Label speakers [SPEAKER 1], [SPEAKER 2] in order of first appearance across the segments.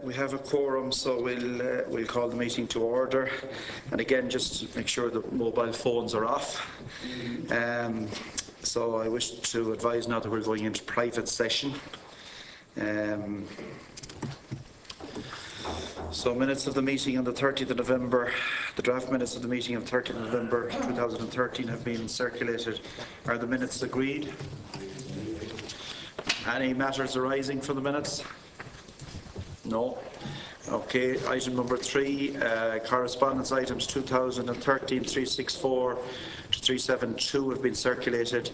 [SPEAKER 1] we have a quorum, so we'll call the meeting to order. And again, just make sure the mobile phones are off. So I wish to advise now that we're going into private session. So minutes of the meeting on the 30th of November, the draft minutes of the meeting on 30th of November 2013 have been circulated. Are the minutes agreed? Any matters arising from the minutes? No. Okay, item number 3, correspondence items 2013-364 to 372 have been circulated.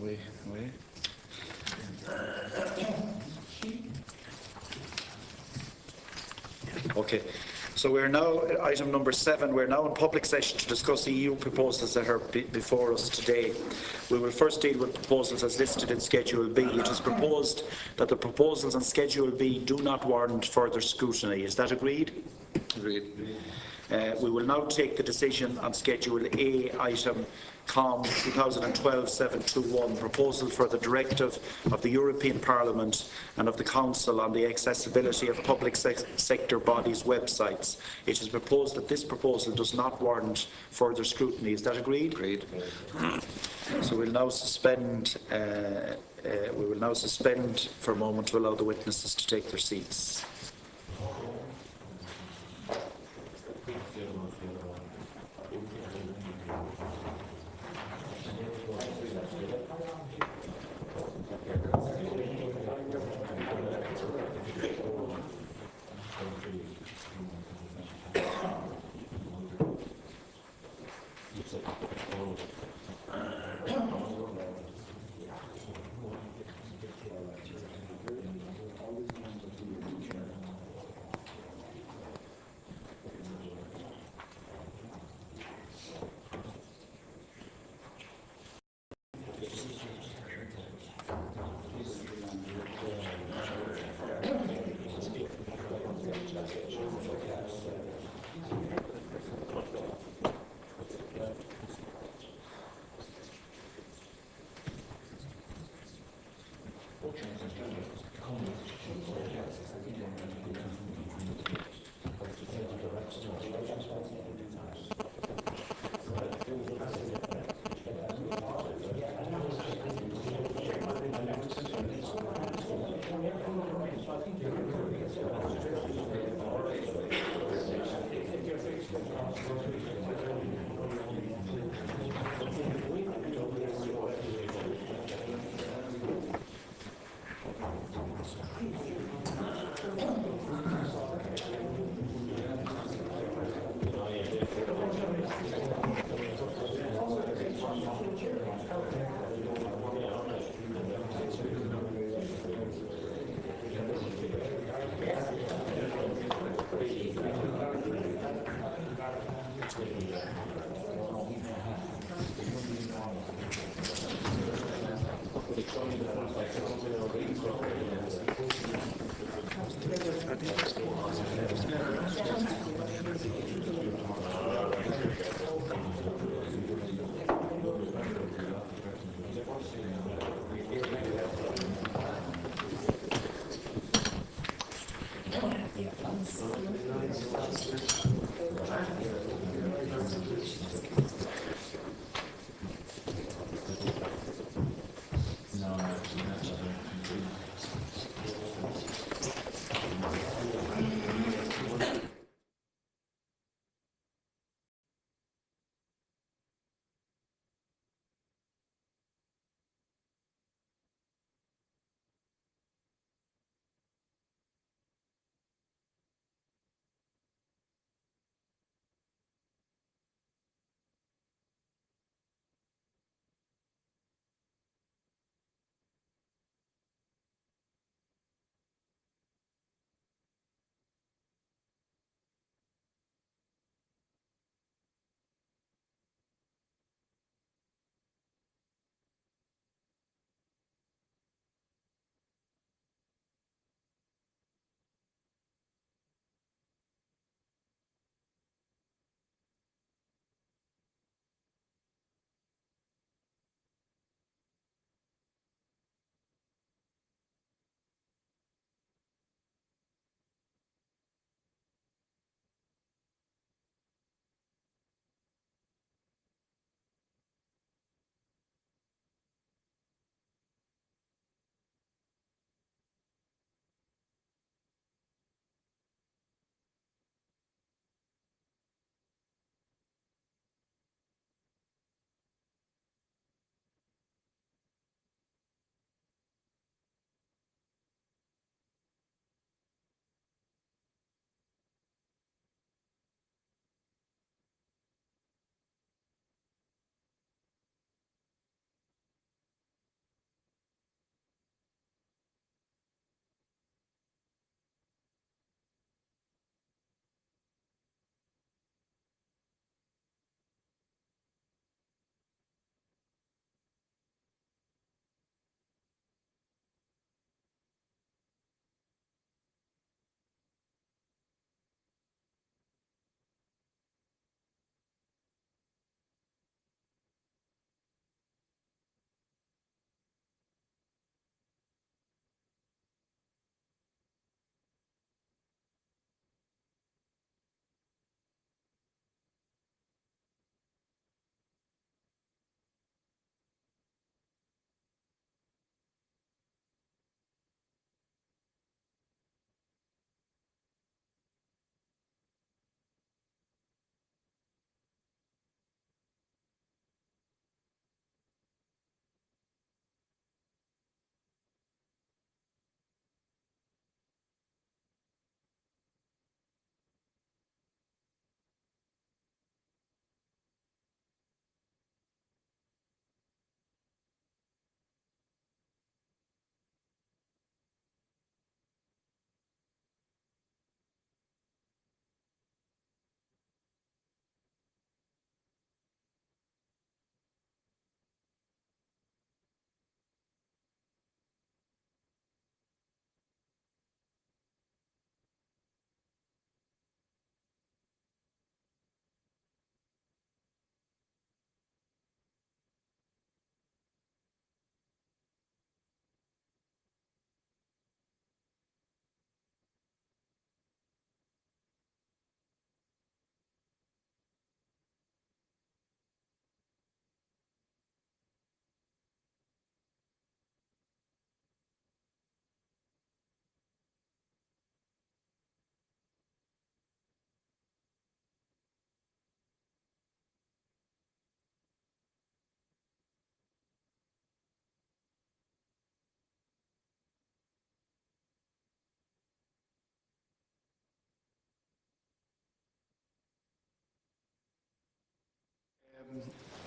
[SPEAKER 1] away. Okay. So we're now at item number 7. We're now in public session to discuss EU proposals that are before us today. We will first deal with proposals as listed in Schedule B. It is proposed that the proposals on Schedule B do not warrant further scrutiny. Is that agreed?
[SPEAKER 2] Agreed.
[SPEAKER 1] We will now take the decision on Schedule A, item COM 2012-721, proposal for the directive of the European Parliament and of the Council on the accessibility of public sector bodies' websites. It is proposed that this proposal does not warrant further scrutiny. Is that agreed?
[SPEAKER 2] Agreed.
[SPEAKER 1] So we'll now suspend. We will now suspend for a moment to allow the witnesses to take their seats.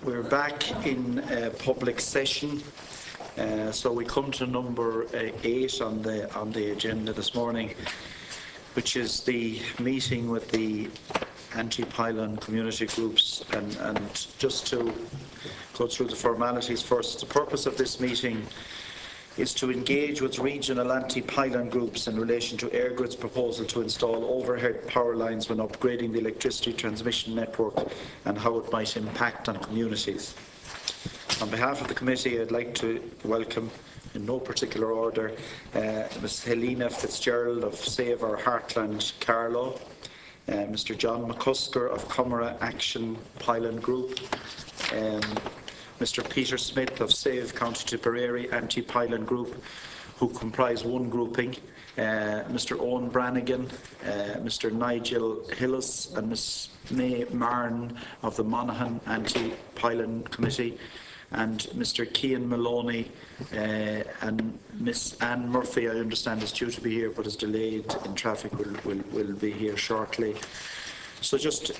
[SPEAKER 1] We're back in public session, so we come to number 8 on the agenda this morning, which is the meeting with the anti-pylon community groups. And just to go through the formalities first, the purpose of this meeting is to engage with regional anti-pylon groups in relation to EirGrid's proposal to install overhead power lines when upgrading the electricity transmission network and how it might impact on communities. On behalf of the committee, I'd like to welcome, in no particular order, Ms Helena Fitzgerald of Save Our Heartland Carlow, Mr John McCusker of ComeraghsAgainstPylons Group, Mr Peter Smith of Save County Tipperary Anti-Pylon Group, who comprise one grouping, Mr Owen Brannigan, Mr Nigel Hillis and Ms May Marn of the Monaghan Anti-Pylon Committee, and Mr Cian Maloney and Miss Anne Murphy, I understand, is due to be here but is delayed in traffic, will be here shortly. So just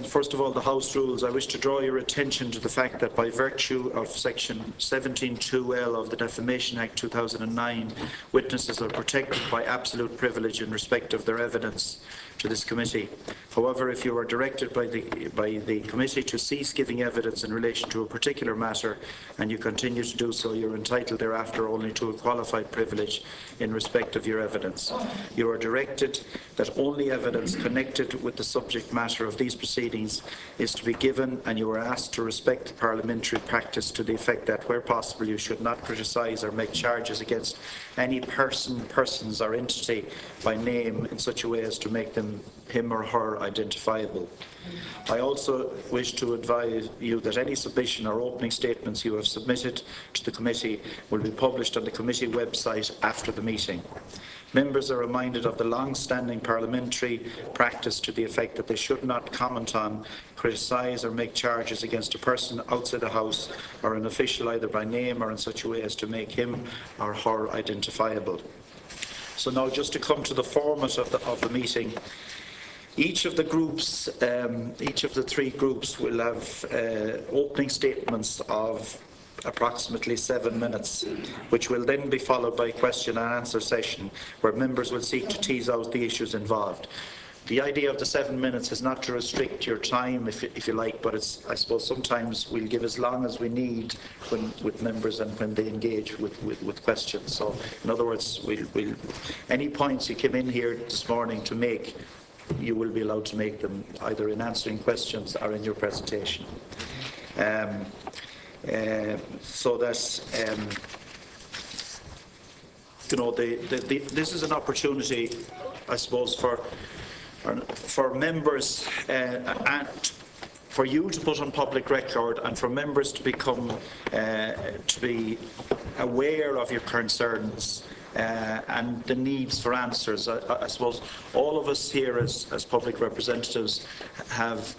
[SPEAKER 1] first of all, the House rules. I wish to draw your attention to the fact that by virtue of section 17(2)(l) of the Defamation Act 2009, witnesses are protected by absolute privilege in respect of their evidence to this committee. However, if you are directed by the committee to cease giving evidence in relation to a particular matter and you continue to do so, you are entitled thereafter only to a qualified privilege in respect of your evidence. You are directed that only evidence connected with the subject matter of these proceedings is to be given, and you are asked to respect the parliamentary practice to the effect that, where possible, you should not criticise or make charges against any persons or entity by name in such a way as to make them him or her identifiable. I also wish to advise you that any submission or opening statements you have submitted to the committee will be published on the committee website after the meeting. Members are reminded of the long-standing parliamentary practice to the effect that they should not comment on, criticise or make charges against a person outside the House or an official either by name or in such a way as to make him or her identifiable. So now just to come to the format of the meeting. Each of the groups, each of the three groups will have opening statements of approximately 7 minutes, which will then be followed by a question and answer session where members will seek to tease out the issues involved. The idea of the 7 minutes is not to restrict your time, if you like, but it's, I suppose sometimes we'll give as long as we need with members and when they engage with questions. So, in other words, any points you came in here this morning to make, you will be allowed to make them either in answering questions or in your presentation. So that you know, this is an opportunity, I suppose, for members and for you to put on public record and for members to become to be aware of your concerns and the needs for answers. I suppose all of us here as public representatives have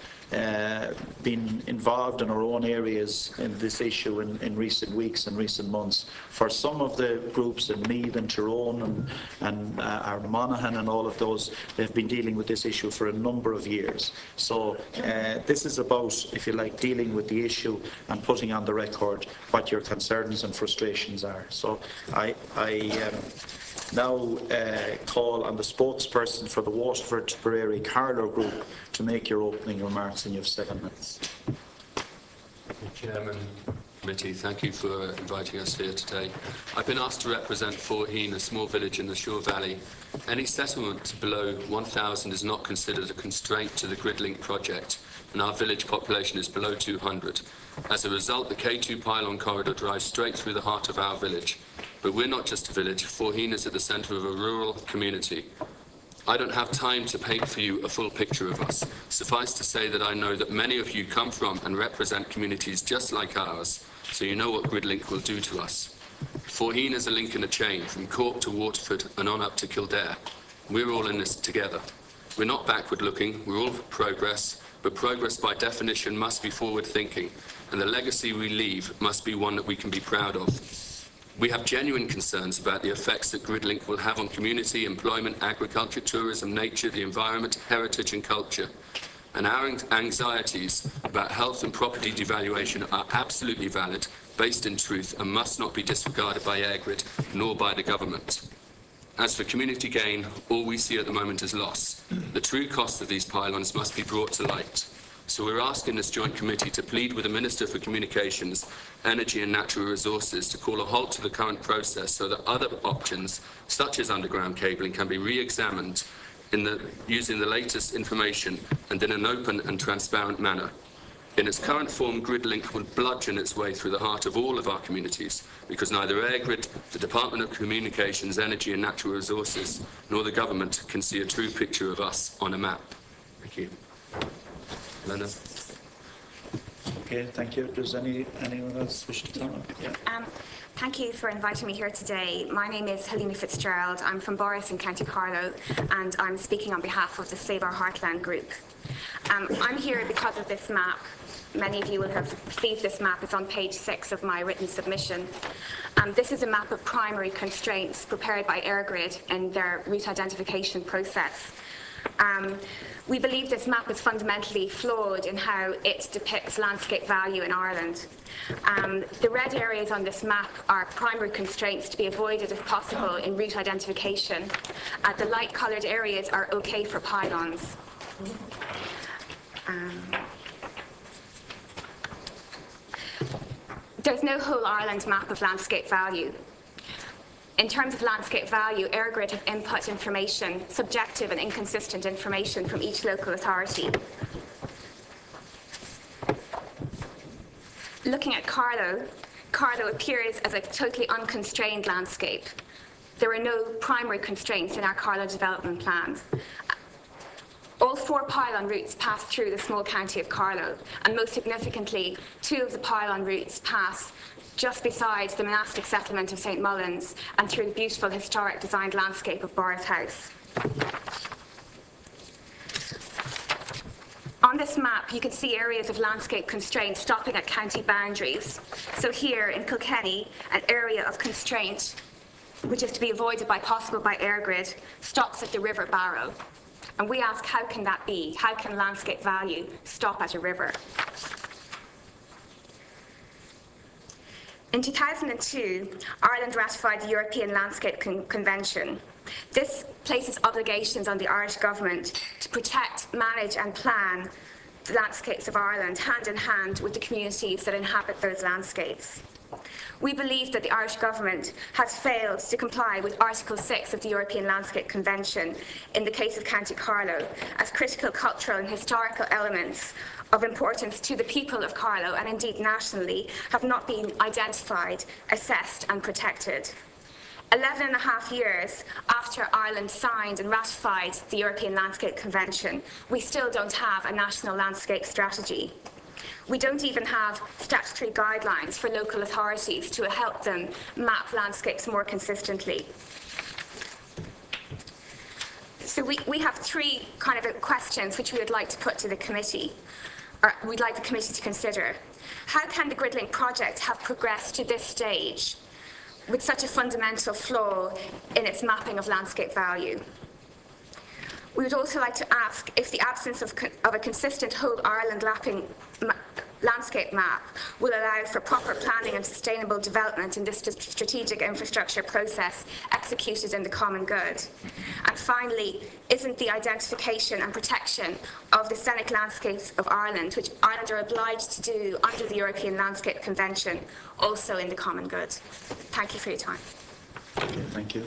[SPEAKER 1] been involved in our own areas in this issue in recent weeks and recent months. For some of the groups in Meath and Tyrone and our Monaghan and all of those, they've been dealing with this issue for a number of years. So this is about, if you like, dealing with the issue and putting on the record what your concerns and frustrations are. So I now call on the spokesperson for the Waterford Tipperary Carlow Group to make your opening remarks, and you have 7 minutes.
[SPEAKER 2] Chairman, committee, thank you for inviting us here today. I've been asked to represent Forheen, a small village in the Shore Valley. Any settlement below 1,000 is not considered a constraint to the GridLink project, and our village population is below 200. As a result, the K2 pylon corridor drives straight through the heart of our village. But we're not just a village. Forheen is at the centre of a rural community. I don't have time to paint for you a full picture of us. Suffice to say that I know that many of you come from and represent communities just like ours, so you know what GridLink will do to us. Forheen is a link in a chain, from Cork to Waterford and on up to Kildare. We're all in this together. We're not backward-looking, we're all for progress, but progress by definition must be forward-thinking, and the legacy we leave must be one that we can be proud of. We have genuine concerns about the effects that GridLink will have on community, employment, agriculture, tourism, nature, the environment, heritage and culture. and our anxieties about health and property devaluation are absolutely valid, based in truth, and must not be disregarded by EirGrid nor by the government. As for community gain, all we see at the moment is loss. The true cost of these pylons must be brought to light. So we're asking this joint committee to plead with the Minister for Communications, Energy and Natural Resources to call a halt to the current process so that other options, such as underground cabling, can be re-examined using the latest information and in an open and transparent manner. In its current form, GridLink would bludgeon its way through the heart of all of our communities, because neither EirGrid, the Department of Communications, Energy and Natural Resources, nor the government can see a true picture of us on a map. Thank you. Lena?
[SPEAKER 1] Okay, thank you. Does anyone else wish to comment? Yeah.
[SPEAKER 3] Thank you for inviting me here today. My name is Helena Fitzgerald. I'm from Boris in County Carlow, and I'm speaking on behalf of the Save Our Heartland group. I'm here because of this map. Many of you will have received this map. It's on page 6 of my written submission. This is a map of primary constraints prepared by EirGrid in their route identification process. We believe this map is fundamentally flawed in how it depicts landscape value in Ireland. The red areas on this map are primary constraints to be avoided if possible in route identification. The light-coloured areas are okay for pylons. There's no whole Ireland map of landscape value. In terms of landscape value, EirGrid have input information, subjective and inconsistent information from each local authority. Looking at Carlow, Carlow appears as a totally unconstrained landscape. There are no primary constraints in our Carlow development plans. All 4 pylon routes pass through the small county of Carlow, and most significantly, 2 of the pylon routes pass just beside the monastic settlement of St Mullins and through the beautiful historic designed landscape of Boris House. On this map, you can see areas of landscape constraint stopping at county boundaries. So here in Kilkenny, an area of constraint, which is to be avoided by possible by EirGrid, stops at the River Barrow. And we ask, how can that be? How can landscape value stop at a river? In 2002, Ireland ratified the European Landscape Convention. This places obligations on the Irish government to protect, manage and plan the landscapes of Ireland hand in hand with the communities that inhabit those landscapes. We believe that the Irish government has failed to comply with Article 6 of the European Landscape Convention in the case of County Carlow, as critical cultural and historical elements of importance to the people of Carlow, and indeed nationally, have not been identified, assessed and protected. 11.5 years after Ireland signed and ratified the European Landscape Convention, we still don't have a national landscape strategy. We don't even have statutory guidelines for local authorities to help them map landscapes more consistently. So we have 3 kind of questions which we would like to put to the committee, or we'd like the committee to consider. How can the GridLink project have progressed to this stage with such a fundamental flaw in its mapping of landscape value? We would also like to ask if the absence of a consistent whole Ireland landscape map will allow for proper planning and sustainable development in this strategic infrastructure process executed in the common good. And finally, isn't the identification and protection of the scenic landscapes of Ireland, which Ireland are obliged to do under the European Landscape Convention, also in the common good? Thank you for your time.
[SPEAKER 1] Thank you.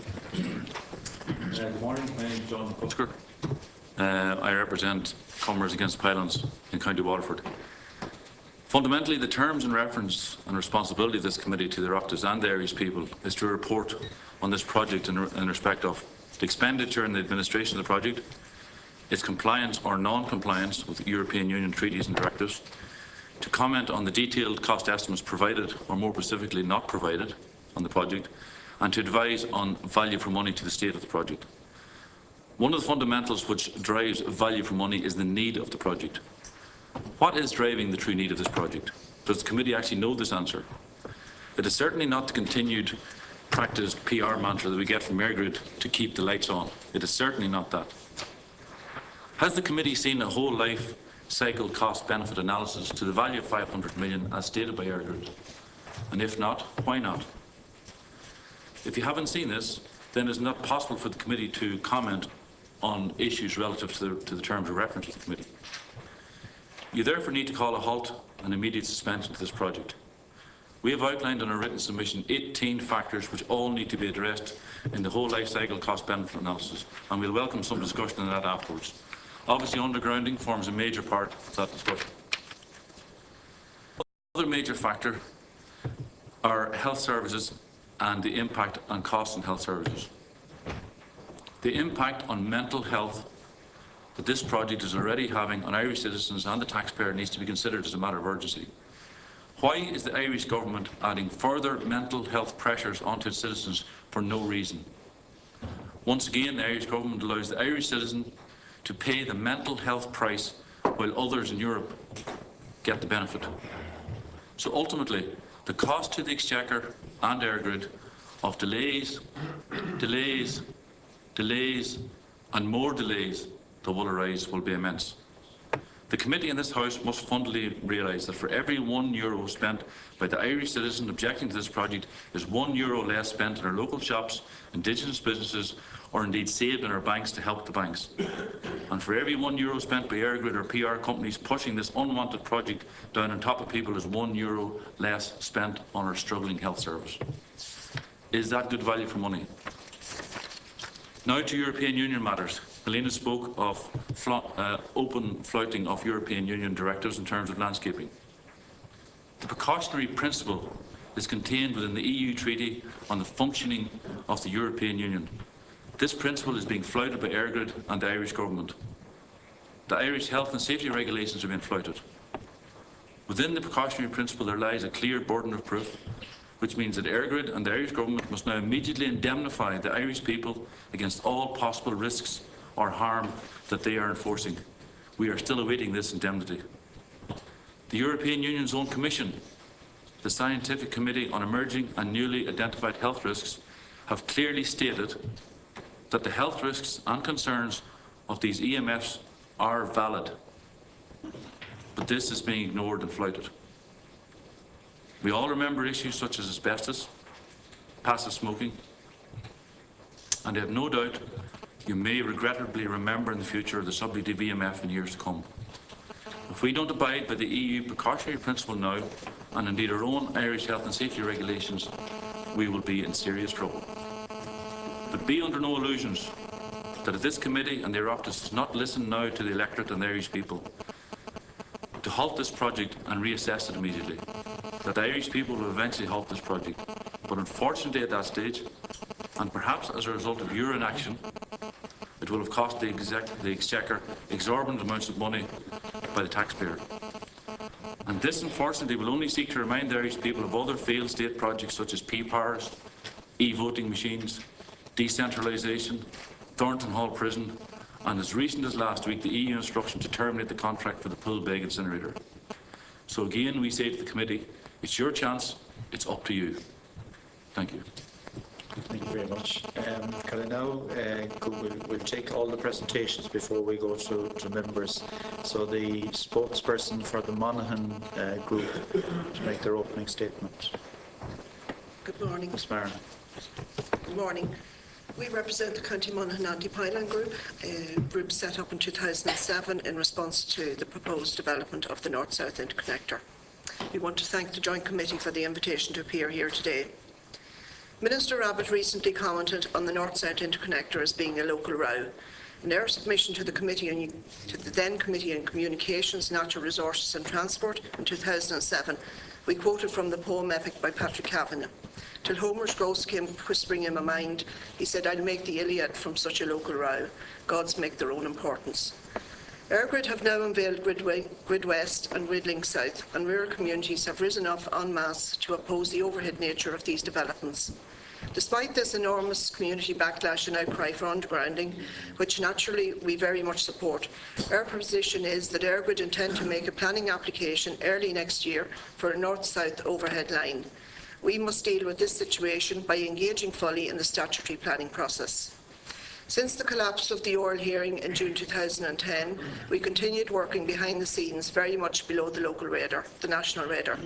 [SPEAKER 4] Good morning, my name is John McCusker. I represent ComeraghsAgainstPylons in County Waterford. Fundamentally, the terms and reference and responsibility of this committee to the Oireachtas and the Irish people is to report on this project in respect of the expenditure and the administration of the project, its compliance or non-compliance with European Union treaties and directives, to comment on the detailed cost estimates provided, or more specifically not provided, on the project, and to advise on value for money to the state of the project. One of the fundamentals which drives value for money is the need of the project. What is driving the true need of this project? Does the committee actually know this answer? It is certainly not the continued practiced PR mantra that we get from EirGrid to keep the lights on. It is certainly not that. Has the committee seen a whole life cycle cost-benefit analysis to the value of 500 million as stated by EirGrid? And if not, why not? If you haven't seen this, then it's not possible for the committee to comment on issues relative to the terms of reference of the committee. You therefore need to call a halt and immediate suspension to this project. We have outlined in our written submission 18 factors which all need to be addressed in the whole life cycle cost-benefit analysis, and we'll welcome some discussion on that afterwards. Obviously, undergrounding forms a major part of that discussion. Another major factor are health services and the impact on costs on health services. The impact on mental health that this project is already having on Irish citizens and the taxpayer needs to be considered as a matter of urgency. Why is the Irish government adding further mental health pressures onto its citizens for no reason? Once again, the Irish government allows the Irish citizen to pay the mental health price while others in Europe get the benefit. So ultimately, the cost to the Exchequer and EirGrid of delays, and more delays that will arise will be immense. The committee in this House must fundamentally realise that for every €1 spent by the Irish citizen objecting to this project is €1 less spent in our local shops, indigenous businesses, or indeed saved in our banks to help the banks. And for every €1 spent by EirGrid or PR companies pushing this unwanted project down on top of people is €1 less spent on our struggling health service. Is that good value for money? Now to European Union matters. Helena spoke of open flouting of European Union directives in terms of landscaping. The precautionary principle is contained within the EU Treaty on the functioning of the European Union. This principle is being flouted by EirGrid and the Irish government. The Irish health and safety regulations are being flouted. Within the precautionary principle there lies a clear burden of proof, which means that EirGrid and the Irish government must now immediately indemnify the Irish people against all possible risks or harm that they are enforcing. We are still awaiting this indemnity. The European Union's own Commission, the Scientific Committee on Emerging and Newly Identified Health Risks, have clearly stated that the health risks and concerns of these EMFs are valid. But this is being ignored and flouted. We all remember issues such as asbestos, passive smoking, and I have no doubt you may regrettably remember in the future the subject of EMF in years to come. If we don't abide by the EU precautionary principle now, and indeed our own Irish health and safety regulations, we will be in serious trouble. But be under no illusions that if this committee and the Oireachtas does not listen now to the electorate and the Irish people, to halt this project and reassess it immediately, that the Irish people will eventually halt this project. But unfortunately at that stage, and perhaps as a result of your inaction, it will have cost the Exchequer exorbitant amounts of money by the taxpayer. And this, unfortunately, will only seek to remind the Irish people of other failed state projects such as P-Powers, e-voting machines, decentralisation, Thornton Hall Prison, and as recent as last week, the EU instruction to terminate the contract for the Poolbeg incinerator. So again, we say to the committee, it's your chance, it's up to you. Thank you.
[SPEAKER 1] Thank you very much. Can I now, we'll take all the presentations before we go to members. So the spokesperson for the Monaghan group to make their opening statement.
[SPEAKER 5] Good morning.
[SPEAKER 1] Ms. Marin.
[SPEAKER 5] Good morning. We represent the County Monaghan Anti-Pylon group, a group set up in 2007 in response to the proposed development of the North-South Interconnector. We want to thank the Joint Committee for the invitation to appear here today. Minister Abbott recently commented on the North-South Interconnector as being a local row. In their submission to the then Committee on Communications, Natural Resources and Transport in 2007, we quoted from the poem Epic by Patrick Kavanagh. Till Homer's ghost came whispering in my mind, he said, I'll make the Iliad from such a local row. Gods make their own importance. EirGrid have now unveiled Grid West and Grid Link South, and rural communities have risen up en masse to oppose the overhead nature of these developments. Despite this enormous community backlash and outcry for undergrounding, which naturally we very much support, our position is that EirGrid intend to make a planning application early next year for a north-south overhead line. We must deal with this situation by engaging fully in the statutory planning process. Since the collapse of the oral hearing in June 2010, we continued working behind the scenes, very much below the local radar, the national radar.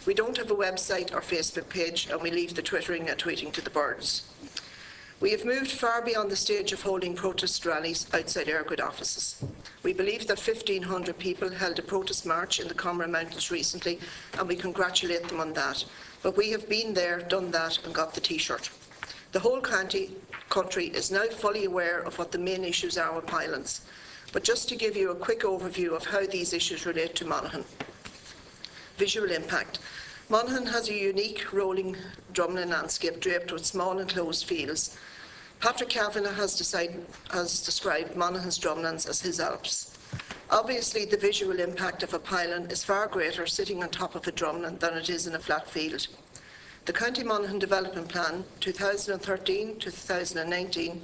[SPEAKER 5] We don't have a website or Facebook page, and we leave the twittering and tweeting to the birds. We have moved far beyond the stage of holding protest rallies outside Eirgrid offices. We believe that 1,500 people held a protest march in the Comeraghs Mountains recently, and we congratulate them on that. But we have been there, done that, and got the T-shirt. The whole country is now fully aware of what the main issues are with Pylons. But just to give you a quick overview of how these issues relate to Monaghan. Visual impact. Monaghan has a unique rolling drumlin landscape draped with small enclosed fields. Patrick Kavanagh has described Monaghan's drumlins as his Alps. Obviously, the visual impact of a pylon is far greater sitting on top of a drumlin than it is in a flat field. The County Monaghan Development Plan 2013-2019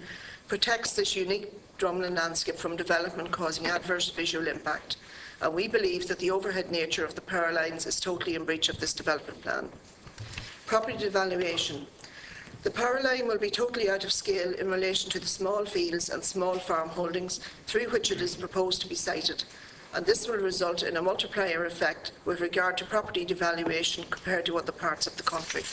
[SPEAKER 5] protects this unique drumlin landscape from development causing adverse visual impact, and we believe that the overhead nature of the power lines is totally in breach of this development plan. Property devaluation. The power line will be totally out of scale in relation to the small fields and small farm holdings through which it is proposed to be sited, and this will result in a multiplier effect with regard to property devaluation compared to other parts of the country.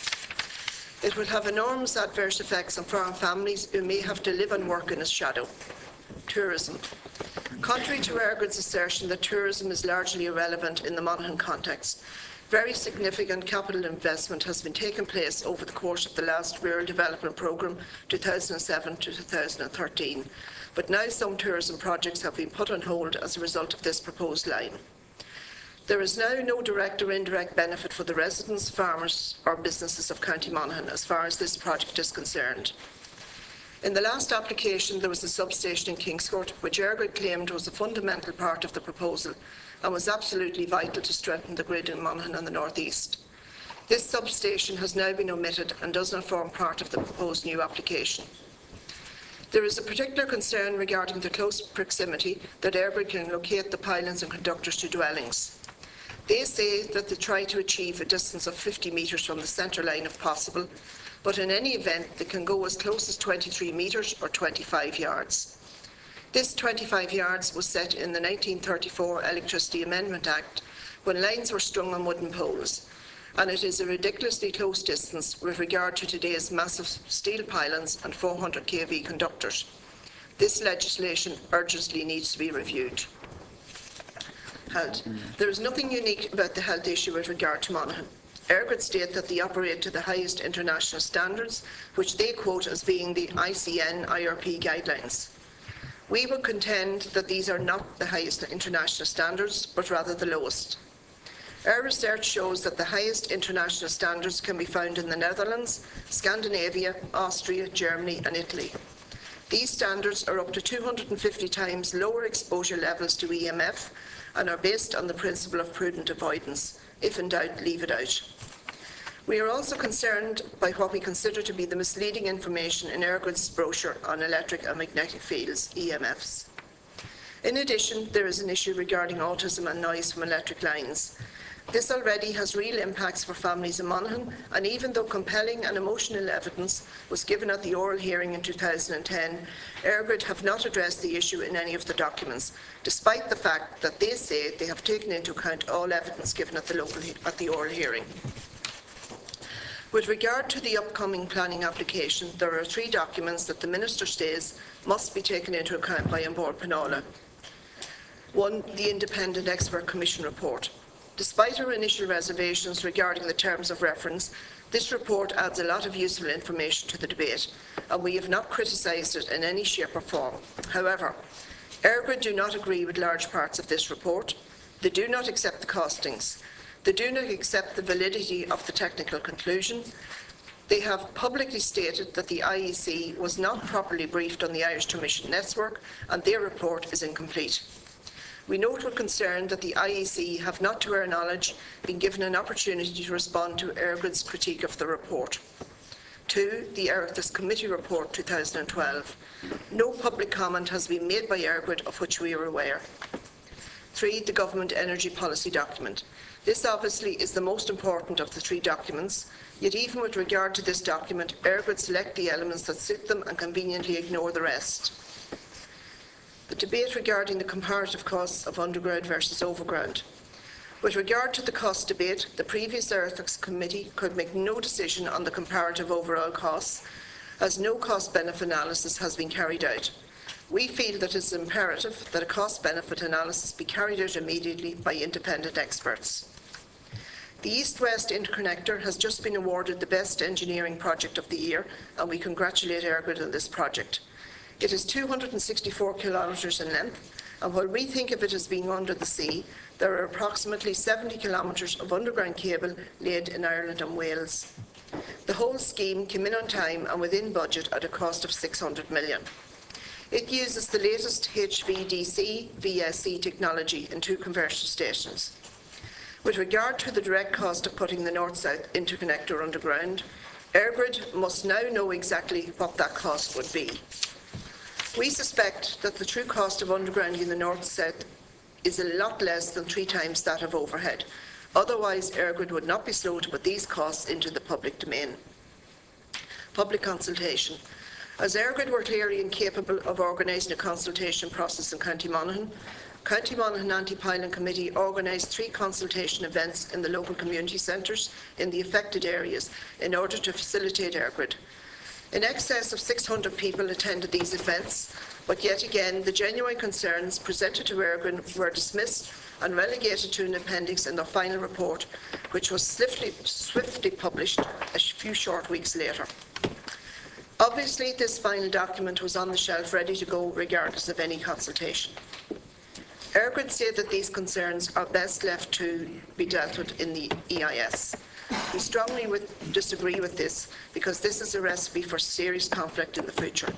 [SPEAKER 5] It will have enormous adverse effects on farm families who may have to live and work in its shadow. Tourism. Contrary to Eirgrid's assertion that tourism is largely irrelevant in the Monaghan context, very significant capital investment has been taking place over the course of the last Rural Development Programme 2007 to 2013, but now some tourism projects have been put on hold as a result of this proposed line. There is now no direct or indirect benefit for the residents, farmers or businesses of County Monaghan as far as this project is concerned. In the last application, there was a substation in Kingscourt, which Eirgrid claimed was a fundamental part of the proposal and was absolutely vital to strengthen the grid in Monaghan and the North East. This substation has now been omitted and does not form part of the proposed new application. There is a particular concern regarding the close proximity that Eirgrid can locate the pylons and conductors to dwellings. They say that they try to achieve a distance of 50 metres from the centre line if possible, but in any event they can go as close as 23 metres or 25 yards. This 25 yards was set in the 1934 Electricity Amendment Act when lines were strung on wooden poles, and it is a ridiculously close distance with regard to today's massive steel pylons and 400 kV conductors. This legislation urgently needs to be reviewed. Health. There is nothing unique about the health issue with regard to Monaghan. Eirgrid state that they operate to the highest international standards, which they quote as being the ICN IRP guidelines. We would contend that these are not the highest international standards, but rather the lowest. Our research shows that the highest international standards can be found in the Netherlands, Scandinavia, Austria, Germany and Italy. These standards are up to 250 times lower exposure levels to EMF and are based on the principle of prudent avoidance. If in doubt, leave it out. We are also concerned by what we consider to be the misleading information in Eirgrid's brochure on electric and magnetic fields, EMFs. In addition, there is an issue regarding autism and noise from electric lines. This already has real impacts for families in Monaghan, and even though compelling and emotional evidence was given at the oral hearing in 2010, Eirgrid have not addressed the issue in any of the documents, despite the fact that they say they have taken into account all evidence given at the oral hearing. With regard to the upcoming planning application, there are 3 documents that the Minister says must be taken into account by An Bord Pleanála. 1. The Independent Expert Commission report. Despite our initial reservations regarding the terms of reference, this report adds a lot of useful information to the debate, and we have not criticised it in any shape or form. However, Eirgrid do not agree with large parts of this report. They do not accept the costings. They do not accept the validity of the technical conclusion. They have publicly stated that the IEC was not properly briefed on the Irish Transmission Network, and their report is incomplete. We note with concern that the IEC have not, to our knowledge, been given an opportunity to respond to Eirgrid's critique of the report. 2. The Oireachtas Committee Report 2012. No public comment has been made by Eirgrid of which we are aware. 3. The Government Energy Policy Document. This obviously is the most important of the 3 documents. Yet even with regard to this document, EirGrid select the elements that suit them and conveniently ignore the rest. The debate regarding the comparative costs of underground versus overground. With regard to the cost debate, the previous Ethics Committee could make no decision on the comparative overall costs, as no cost-benefit analysis has been carried out. We feel that it is imperative that a cost-benefit analysis be carried out immediately by independent experts. The East-West Interconnector has just been awarded the Best Engineering Project of the Year, and we congratulate EirGrid on this project. It is 264 kilometres in length, and while we think of it as being under the sea, there are approximately 70 kilometres of underground cable laid in Ireland and Wales. The whole scheme came in on time and within budget at a cost of 600 million. It uses the latest HVDC VSC technology in 2 converter stations. With regard to the direct cost of putting the North-South Interconnector underground, EirGrid must now know exactly what that cost would be. We suspect that the true cost of undergrounding the North-South is a lot less than 3 times that of overhead. Otherwise, EirGrid would not be slow to put these costs into the public domain. Public consultation. As EirGrid were clearly incapable of organising a consultation process in County Monaghan, County Monaghan Anti-Pylon Committee organised 3 consultation events in the local community centres in the affected areas in order to facilitate EirGrid. In excess of 600 people attended these events, but yet again the genuine concerns presented to EirGrid were dismissed and relegated to an appendix in their final report, which was swiftly published a few short weeks later. Obviously, this final document was on the shelf ready to go regardless of any consultation. EirGrid say that these concerns are best left to be dealt with in the EIS. We strongly disagree with this because this is a recipe for serious conflict in the future.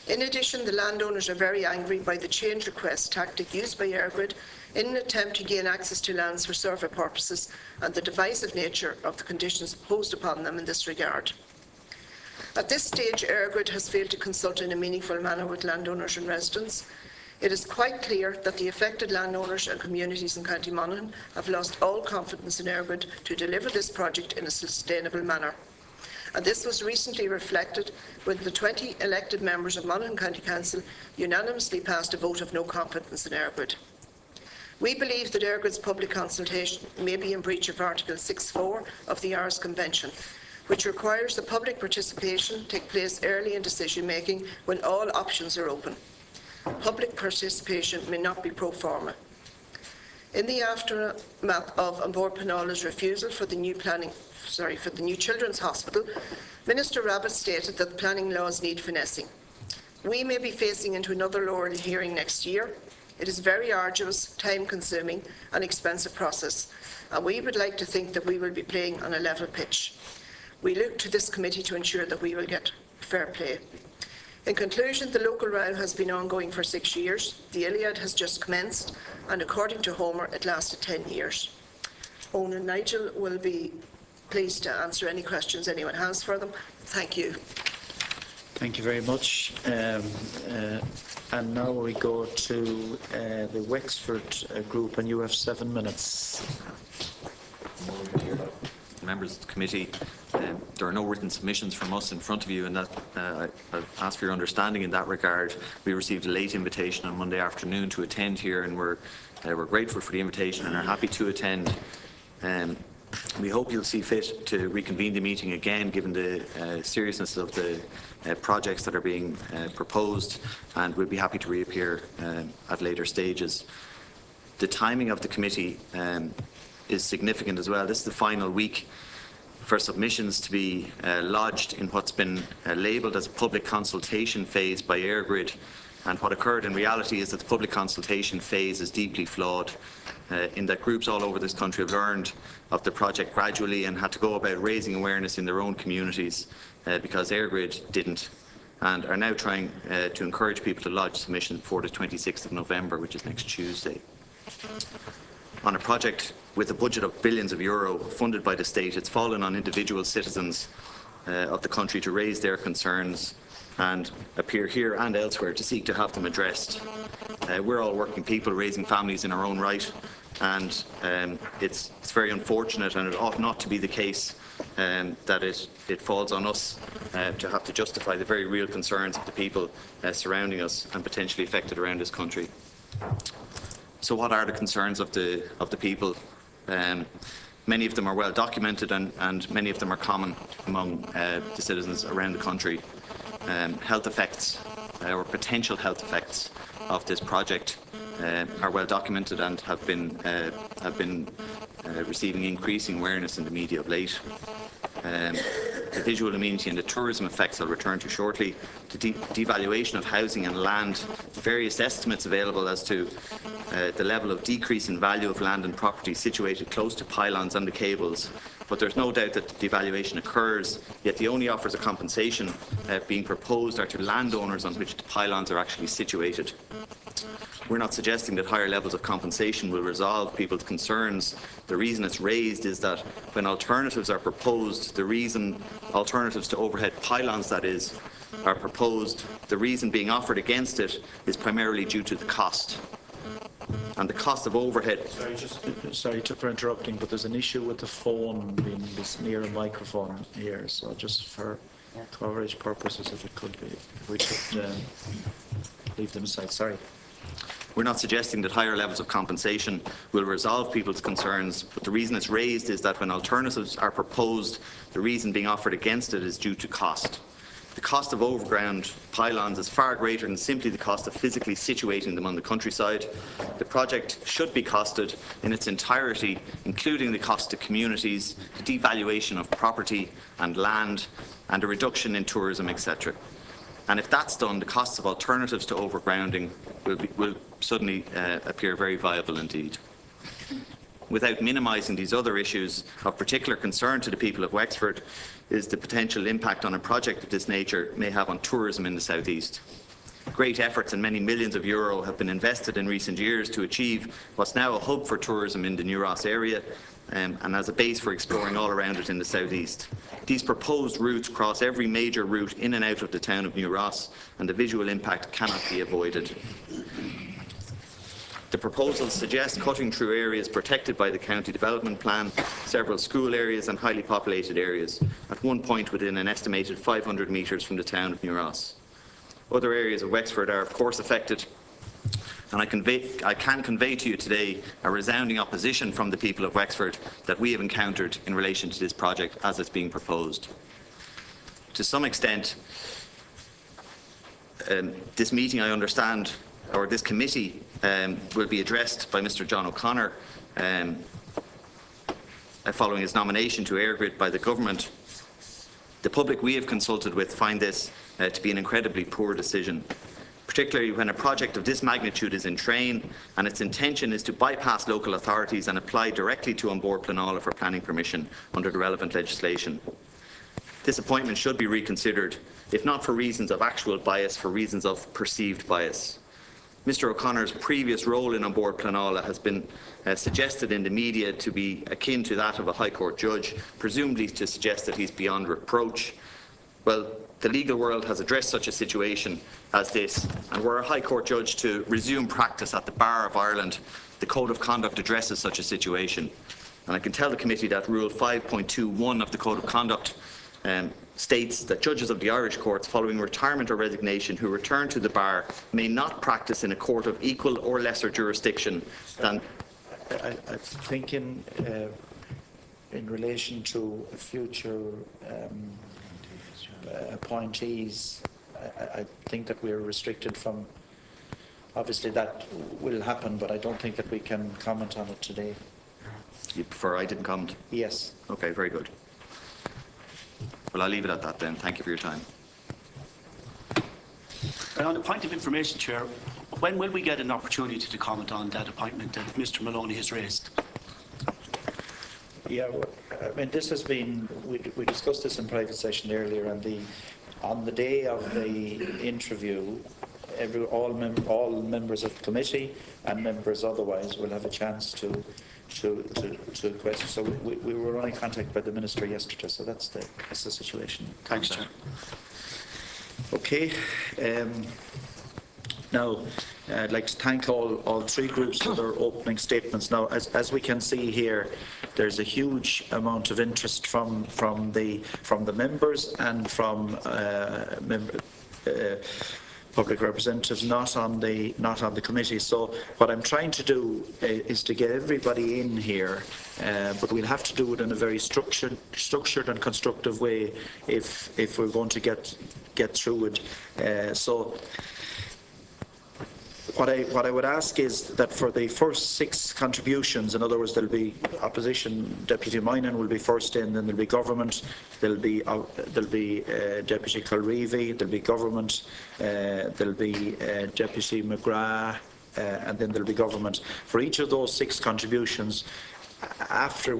[SPEAKER 5] In addition, the landowners are very angry by the change request tactic used by EirGrid in an attempt to gain access to lands for survey purposes and the divisive nature of the conditions imposed upon them in this regard. At this stage, EirGrid has failed to consult in a meaningful manner with landowners and residents. It is quite clear that the affected landowners and communities in County Monaghan have lost all confidence in EirGrid to deliver this project in a sustainable manner. And this was recently reflected when the 20 elected members of Monaghan County Council unanimously passed a vote of no confidence in EirGrid. We believe that EirGrid's public consultation may be in breach of Article 6.4 of the Irish Convention, which requires that public participation take place early in decision making when all options are open. Public participation may not be pro forma. In the aftermath of Ambor Pinola's refusal for the new Children's Hospital, Minister Rabbitte stated that the planning laws need finessing. We may be facing into another Laurel hearing next year. It is a very arduous, time-consuming and expensive process, and we would like to think that we will be playing on a level pitch. We look to this committee to ensure that we will get fair play. In conclusion, the local row has been ongoing for 6 years. The Iliad has just commenced, and according to Homer, it lasted 10 years. Owen and Nigel will be pleased to answer any questions anyone has for them. Thank you.
[SPEAKER 1] Thank you very much. And now we go to the Wexford group, and you have 7 minutes.
[SPEAKER 6] Members of the committee, there are no written submissions from us in front of you, and that I ask for your understanding in that regard. We received a late invitation on Monday afternoon to attend here, and we're grateful for the invitation and are happy to attend. We hope you'll see fit to reconvene the meeting again, given the seriousness of the projects that are being proposed, and we'll be happy to reappear at later stages. The timing of the committee is significant as well. This is the final week for submissions to be lodged in what's been labelled as a public consultation phase by EirGrid, and what occurred in reality is that the public consultation phase is deeply flawed in that groups all over this country have learned of the project gradually and had to go about raising awareness in their own communities because EirGrid didn't, and are now trying to encourage people to lodge submissions before the 26th of November, which is next Tuesday. On a project with a budget of billions of euro funded by the state, it's fallen on individual citizens of the country to raise their concerns and appear here and elsewhere to seek to have them addressed. We're all working people raising families in our own right, and it's very unfortunate, and it ought not to be the case that it falls on us to have to justify the very real concerns of the people surrounding us and potentially affected around this country. So what are the concerns of the people? Many of them are well documented and many of them are common among the citizens around the country. Health effects or potential health effects of this project are well documented and have been receiving increasing awareness in the media of late. The visual amenity and the tourism effects I'll return to shortly. The devaluation of housing and land. Various estimates available as to the level of decrease in value of land and property situated close to pylons and the cables. But there's no doubt that the devaluation occurs, yet the only offers of compensation being proposed are to landowners on which the pylons are actually situated. We're not suggesting that higher levels of compensation will resolve people's concerns. The reason it's raised is that when alternatives are proposed, the reason alternatives to overhead pylons, that is, are proposed, the reason being offered against it is primarily due to the cost. And the cost of overhead.
[SPEAKER 1] Sorry for interrupting, but there's an issue with the phone being this near a microphone here, so just for coverage purposes, if it could be, if we could leave them aside. Sorry.
[SPEAKER 6] We're not suggesting that higher levels of compensation will resolve people's concerns, but the reason it's raised is that when alternatives are proposed, the reason being offered against it is due to cost. The cost of overground pylons is far greater than simply the cost of physically situating them on the countryside. The project should be costed in its entirety, including the cost to communities, the devaluation of property and land, and a reduction in tourism, etc. And if that's done, the costs of alternatives to overgrounding will suddenly appear very viable indeed. Without minimising these other issues, of particular concern to the people of Wexford is the potential impact on a project of this nature may have on tourism in the South East. Great efforts and many millions of euro have been invested in recent years to achieve what's now a hub for tourism in the New Ross area and as a base for exploring all around it in the South East. These proposed routes cross every major route in and out of the town of New Ross, and the visual impact cannot be avoided. The proposals suggest cutting through areas protected by the County Development Plan, several school areas and highly populated areas, at one point within an estimated 500 metres from the town of New Ross. Other areas of Wexford are of course affected, and I can convey to you today a resounding opposition from the people of Wexford that we have encountered in relation to this project as it's being proposed. To some extent, this meeting, I understand, or this committee will be addressed by Mr. John O'Connor following his nomination to Airgrid by the government. The public we have consulted with find this to be an incredibly poor decision, particularly when a project of this magnitude is in train and its intention is to bypass local authorities and apply directly to Bord Pleanála for planning permission under the relevant legislation. This appointment should be reconsidered, if not for reasons of actual bias, for reasons of perceived bias. Mr. O'Connor's previous role in Bord Pleanála has been suggested in the media to be akin to that of a High Court judge, presumably to suggest that he's beyond reproach. Well, the legal world has addressed such a situation as this, and were a High Court judge to resume practice at the Bar of Ireland, the Code of Conduct addresses such a situation. And I can tell the committee that Rule 5.21 of the Code of Conduct states that judges of the Irish courts following retirement or resignation who return to the bar may not practice in a court of equal or lesser jurisdiction than...
[SPEAKER 1] I think in relation to future appointees, I think that we're restricted from, obviously that will happen, but I don't think that we can comment on it today.
[SPEAKER 6] You prefer I didn't comment?
[SPEAKER 1] Yes.
[SPEAKER 6] Okay, very good. Well, I'll leave it at that then. Thank you for your time.
[SPEAKER 7] And on the point of information, Chair, when will we get an opportunity to comment on that appointment that Mr. Maloney has raised?
[SPEAKER 1] Yeah, well, I mean, this has been, we discussed this in private session earlier, and on the day of the interview, all members of the committee and members otherwise will have a chance to question. So we were only contacted by the Minister yesterday, so that's the situation.
[SPEAKER 7] Thanks, Chair.
[SPEAKER 1] Okay. Now, I'd like to thank all three groups for their opening statements. Now, as we can see here, there's a huge amount of interest from the members and from public representatives not on the committee. So what I'm trying to do is to get everybody in here, but we'll have to do it in a very structured and constructive way if we're going to get through it. So what I would ask is that for the first 6 contributions, in other words, there'll be opposition. Deputy Moynihan will be first in, then there'll be government, there'll be Deputy Colreevy, there'll be government, there'll be Deputy McGrath, and then there'll be government. For each of those 6 contributions, after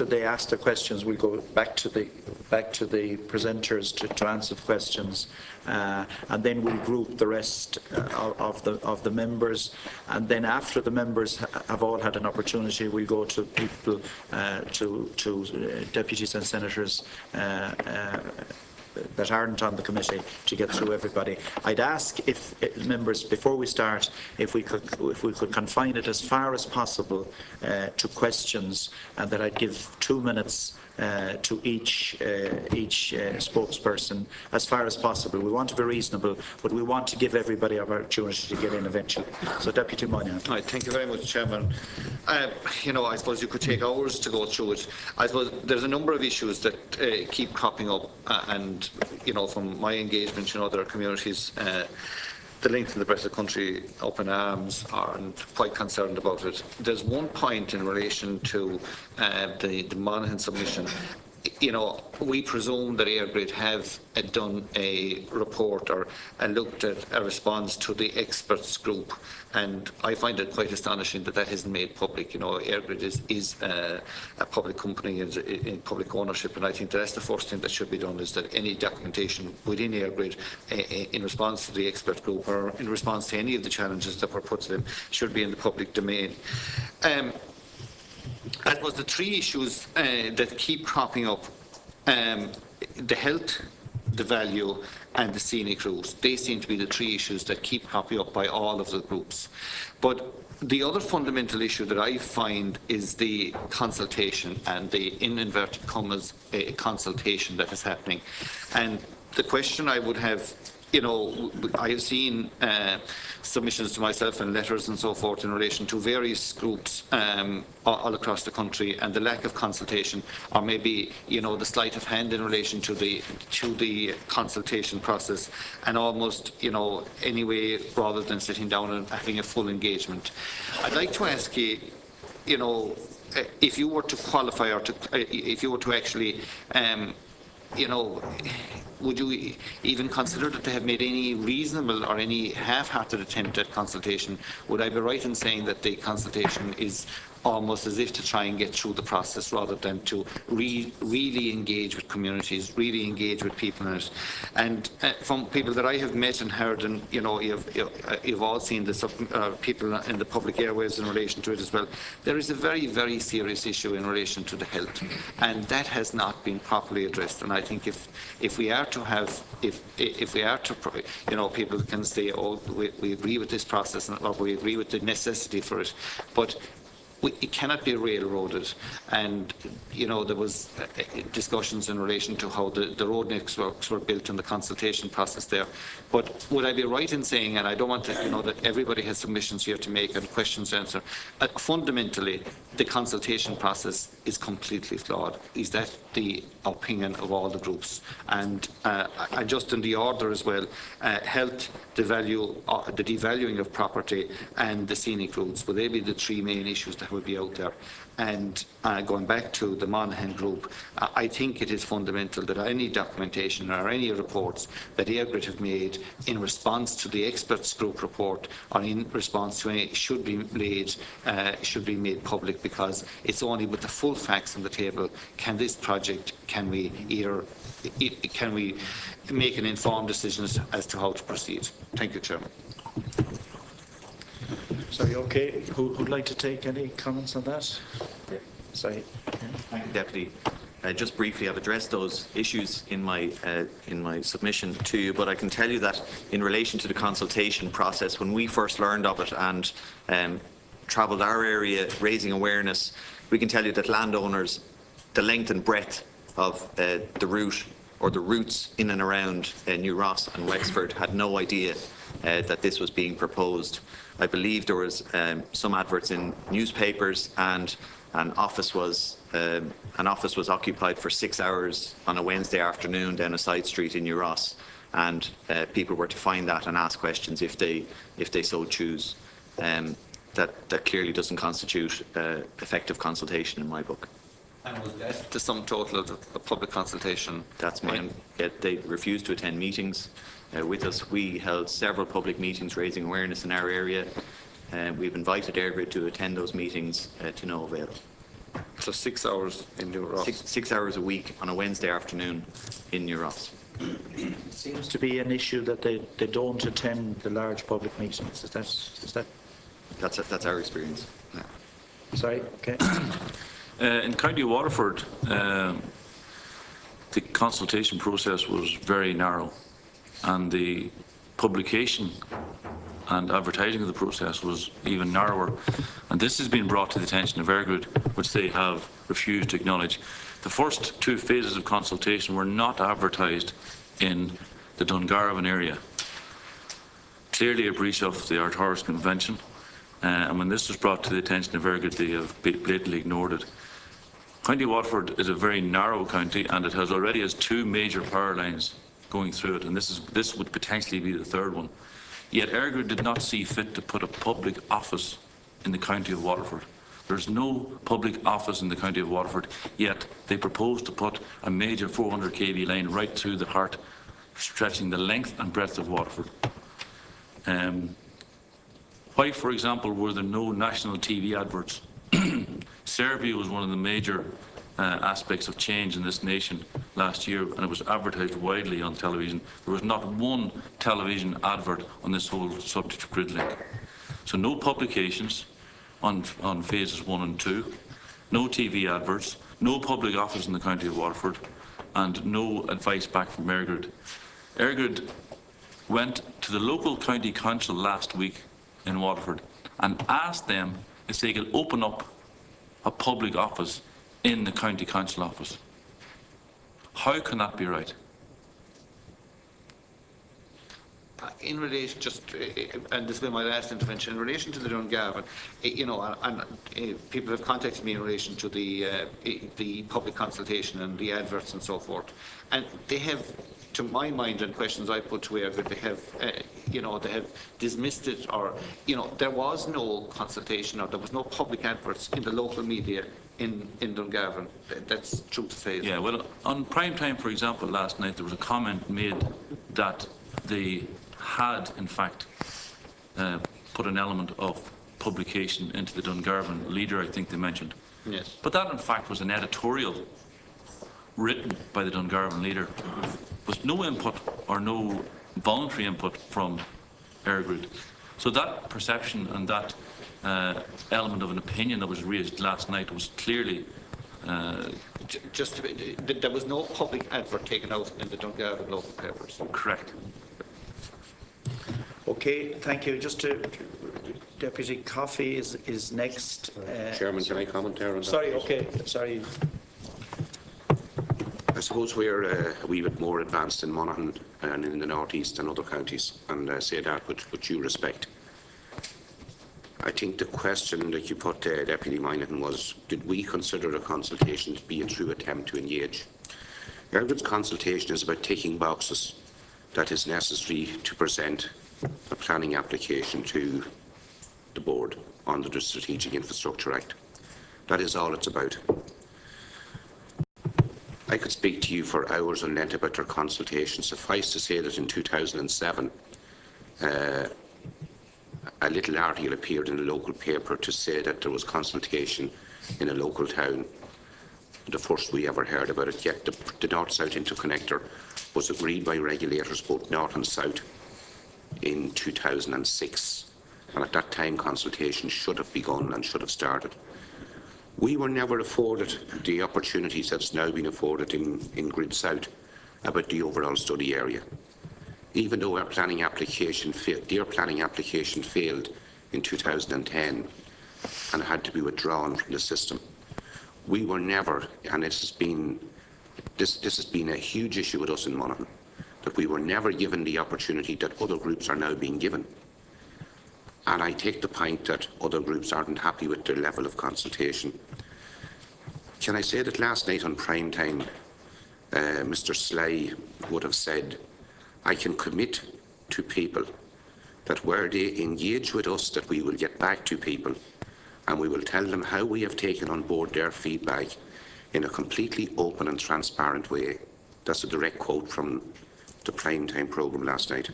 [SPEAKER 1] they ask their questions, we'll go back to the presenters to answer the questions, and then we'll group the rest of the members, and then after the members have all had an opportunity, we'll go to people, to deputies and senators that aren't on the committee to get through everybody. I'd ask if members, before we start, if we could confine it as far as possible to questions, and that I'd give 2 minutes to each spokesperson as far as possible. We want to be reasonable, but we want to give everybody an opportunity to get in eventually. So, Deputy Moynihan.
[SPEAKER 8] Right, thank you very much, Chairman. You know, I suppose you could take hours to go through it. I suppose there's a number of issues that keep cropping up, and you know, from my engagement, you know, there are communities. The length of the breadth of the country up in arms and quite concerned about it. There's one point in relation to the Monaghan submission. You know, we presume that EirGrid have done a report or looked at a response to the experts group, and I find it quite astonishing that isn't made public. You know, EirGrid is a public company in public ownership, and I think that's the first thing that should be done, is that any documentation within EirGrid in response to the expert group or in response to any of the challenges that were put to them should be in the public domain. I suppose the 3 issues that keep cropping up, the health, the value and the scenic routes, they seem to be the 3 issues that keep cropping up by all of the groups. But the other fundamental issue that I find is the consultation and the, in inverted commas, consultation that is happening. And the question I would have, you know, I have seen submissions to myself and letters and so forth in relation to various groups all across the country, and the lack of consultation, or maybe, you know, the sleight of hand in relation to the consultation process, and almost, you know, anyway, rather than sitting down and having a full engagement. I'd like to ask you, you know, if you were to qualify, or if you were to actually you know, would you even consider that they have made any reasonable or any half-hearted attempt at consultation? Would I be right in saying that the consultation is almost as if to try and get through the process rather than to really engage with communities, really engage with people in it? And from people that I have met and heard, and you know, you've all seen the people in the public airwaves in relation to it as well, there is a very, very serious issue in relation to the health, and that has not been properly addressed. And I think if we are to have, if we are to, you know, people can say, oh, we agree with this process, or we agree with the necessity for it, but it cannot be railroaded. And you know, there was discussions in relation to how the road networks were built in the consultation process there. But would I be right in saying, and I don't want to, you know, that everybody has submissions here to make and questions to answer, fundamentally the consultation process is completely flawed? Is that the opinion of all the groups? And just in the order as well, health, the value, the devaluing of property, and the scenic routes, will they be the 3 main issues that will be out there? And going back to the Monaghan group, I think it is fundamental that any documentation or any reports that EirGrid have made in response to the experts group report or in response to any should be made public, because it's only with the full facts on the table can this project, can we make an informed decision as to how to proceed. Thank you, Chairman.
[SPEAKER 1] Sorry, okay. Who'd like to take any comments on that? Yeah. Sorry.
[SPEAKER 6] Thank you, Deputy. just briefly, I've addressed those issues in my submission to you, but I can tell you that in relation to the consultation process, when we first learned of it and travelled our area raising awareness, we can tell you that landowners, the length and breadth of the route or the routes in and around New Ross and Wexford had no idea that this was being proposed. I believe there was some adverts in newspapers, and an office was occupied for 6 hours on a Wednesday afternoon down a side street in New Ross, and people were to find that and ask questions if they so choose. That clearly doesn't constitute effective consultation in my book.
[SPEAKER 8] And was that the sum total of the public consultation?
[SPEAKER 6] That's mine. They refused to attend meetings with us. We held several public meetings raising awareness in our area. We've invited EirGrid to attend those meetings to no avail.
[SPEAKER 8] So 6 hours in New Ross?
[SPEAKER 6] Six hours a week on a Wednesday afternoon in New Ross.
[SPEAKER 1] It seems to be an issue that they don't attend the large public meetings. Is that?
[SPEAKER 6] That's our experience.
[SPEAKER 1] Yeah. Sorry. Okay.
[SPEAKER 4] In County Waterford, the consultation process was very narrow, and the publication and advertising of the process was even narrower. And this has been brought to the attention of EirGrid, which they have refused to acknowledge. The first 2 phases of consultation were not advertised in the Dungarvan area. Clearly a breach of the Oireachtas Convention. And when this was brought to the attention of EirGrid, they have blatantly ignored it. County Waterford is a very narrow county, and it already has 2 major power lines going through it, and this would potentially be the 3rd one. Yet EirGrid did not see fit to put a public office in the county of Waterford. There's no public office in the county of Waterford, yet they propose to put a major 400 kV line right through the heart, stretching the length and breadth of Waterford. Why, for example, were there no national TV adverts? Serbia was one of the major aspects of change in this nation last year, and it was advertised widely on television. There was not one television advert on this whole subject of GridLink. So no publications on phases 1 and 2, no TV adverts, no public office in the county of Waterford, and no advice back from EirGrid. EirGrid went to the local county council last week in Waterford and asked them if they could open up a public office in the county council office. How can that be right?
[SPEAKER 8] In relation, and this will be my last intervention, in relation to the Dungarvan, people have contacted me in relation to the public consultation and the adverts and so forth, and they have, to my mind, and questions I put to EirGrid, they have dismissed it, or there was no consultation or there was no public adverts in the local media in Dungarvan. That's true to say.
[SPEAKER 4] Yeah, well, on prime time, for example, last night there was a comment made that they had, in fact, put an element of publication into the Dungarvan Leader, I think they mentioned.
[SPEAKER 8] Yes.
[SPEAKER 4] But that, in fact, was an editorial written by the Dungarvan Leader, with no input or no voluntary input from EirGrid. So that perception and that element of an opinion that was raised last night was clearly...
[SPEAKER 8] there was no public advert taken out in the Dungarvan local papers.
[SPEAKER 4] Correct.
[SPEAKER 1] Okay, thank you. Just to Deputy Coffey is next.
[SPEAKER 9] Chairman, can I comment there on that?
[SPEAKER 1] Sorry, okay, sorry.
[SPEAKER 9] I suppose we're a wee bit more advanced in Monaghan and in the North East than other counties, and I say that with due respect. I think the question that you put, Deputy Moynihan, was, did we consider a consultation to be a true attempt to engage? EirGrid's consultation is about ticking boxes that is necessary to present a planning application to the board under the Strategic Infrastructure Act. That is all it's about. I could speak to you for hours on end about their consultation. Suffice to say that in 2007, a little article appeared in the local paper to say that there was consultation in a local town. The first we ever heard about it, yet the North-South Interconnector was agreed by regulators both North and South in 2006. And at that time, consultation should have begun and should have started. We were never afforded the opportunities that's now been afforded in Grid South about the overall study area. Even though our planning application their planning application failed in 2010 and had to be withdrawn from the system, we were never, and this has been a huge issue with us in Monaghan, that we were never given the opportunity that other groups are now being given. And I take the point that other groups aren't happy with their level of consultation. Can I say that last night on prime time, Mr. Sly would have said, I can commit to people that where they engage with us, that we will get back to people and we will tell them how we have taken on board their feedback in a completely open and transparent way. That's a direct quote from the prime time programme last night.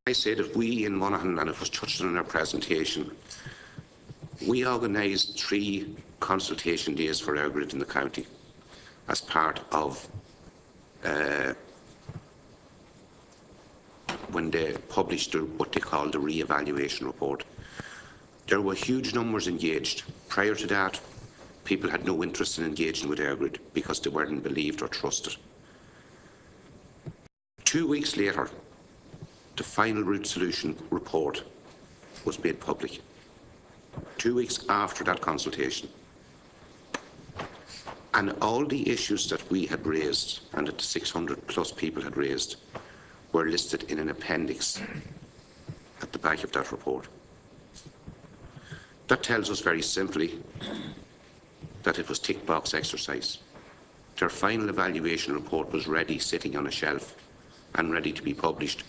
[SPEAKER 9] I say that we in Monaghan, and it was touched on in our presentation, we organised 3 consultation days for our grid in the county as part of when they published what they called the re-evaluation report. There were huge numbers engaged. Prior to that, people had no interest in engaging with EirGrid because they weren't believed or trusted. 2 weeks later, the final route solution report was made public. 2 weeks after that consultation. And all the issues that we had raised and that the 600 plus people had raised were listed in an appendix at the back of that report. That tells us very simply that it was tick box exercise. Their final evaluation report was ready, sitting on a shelf and ready to be published